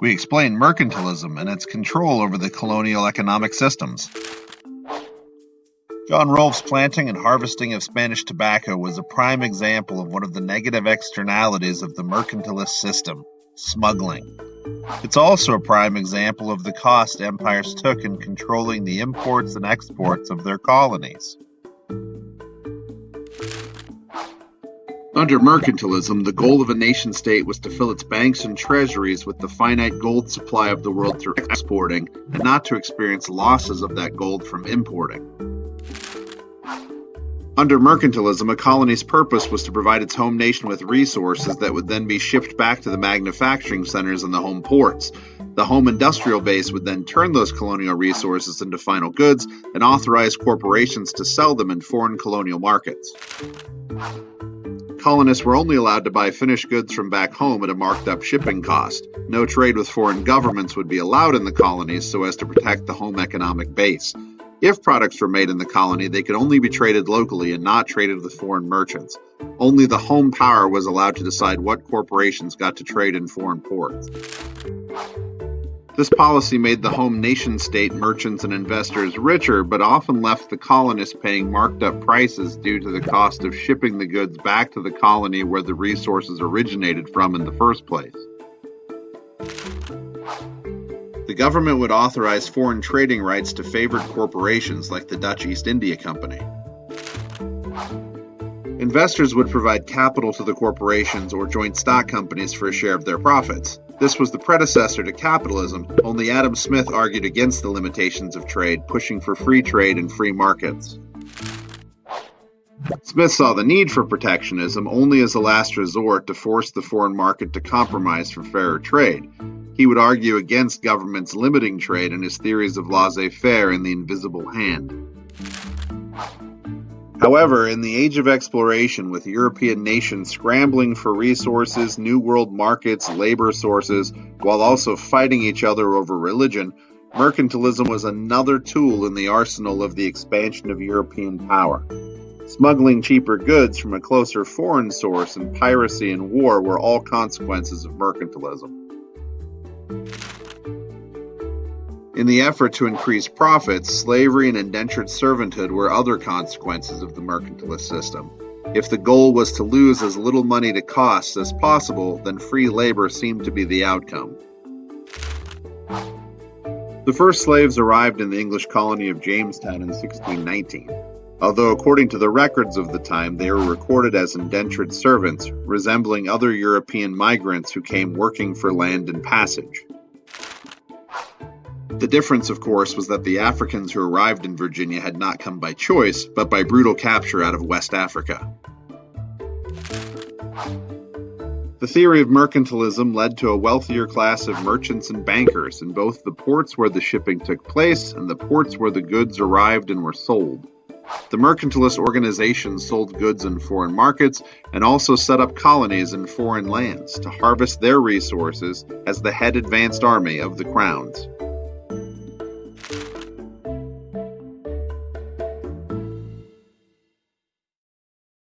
We explain mercantilism and its control over the colonial economic systems. John Rolfe's planting and harvesting of Spanish tobacco was a prime example of one of the negative externalities of the mercantilist system, smuggling. It's also a prime example of the cost empires took in controlling the imports and exports of their colonies. Under mercantilism, the goal of a nation-state was to fill its banks and treasuries with the finite gold supply of the world through exporting, and not to experience losses of that gold from importing. Under mercantilism, a colony's purpose was to provide its home nation with resources that would then be shipped back to the manufacturing centers and the home ports. The home industrial base would then turn those colonial resources into final goods and authorize corporations to sell them in foreign colonial markets. Colonists were only allowed to buy finished goods from back home at a marked-up shipping cost. No trade with foreign governments would be allowed in the colonies so as to protect the home economic base. If products were made in the colony, they could only be traded locally and not traded with foreign merchants. Only the home power was allowed to decide what corporations got to trade in foreign ports. This policy made the home nation-state merchants and investors richer, but often left the colonists paying marked-up prices due to the cost of shipping the goods back to the colony where the resources originated from in the first place. The government would authorize foreign trading rights to favored corporations like the Dutch East India Company. Investors would provide capital to the corporations or joint stock companies for a share of their profits. This was the predecessor to capitalism, only Adam Smith argued against the limitations of trade, pushing for free trade and free markets. Smith saw the need for protectionism only as a last resort to force the foreign market to compromise for fairer trade. He would argue against governments limiting trade in his theories of laissez-faire and the invisible hand. However, in the age of exploration, with European nations scrambling for resources, new world markets, labor sources, while also fighting each other over religion, mercantilism was another tool in the arsenal of the expansion of European power. Smuggling cheaper goods from a closer foreign source and piracy and war were all consequences of mercantilism. In the effort to increase profits, slavery and indentured servanthood were other consequences of the mercantilist system. If the goal was to lose as little money to costs as possible, then free labor seemed to be the outcome. The first slaves arrived in the English colony of Jamestown in 1619. Although according to the records of the time, they were recorded as indentured servants, resembling other European migrants who came working for land and passage. The difference, of course, was that the Africans who arrived in Virginia had not come by choice, but by brutal capture out of West Africa. The theory of mercantilism led to a wealthier class of merchants and bankers in both the ports where the shipping took place and the ports where the goods arrived and were sold. The mercantilist organizations sold goods in foreign markets and also set up colonies in foreign lands to harvest their resources as the head advanced army of the crowns.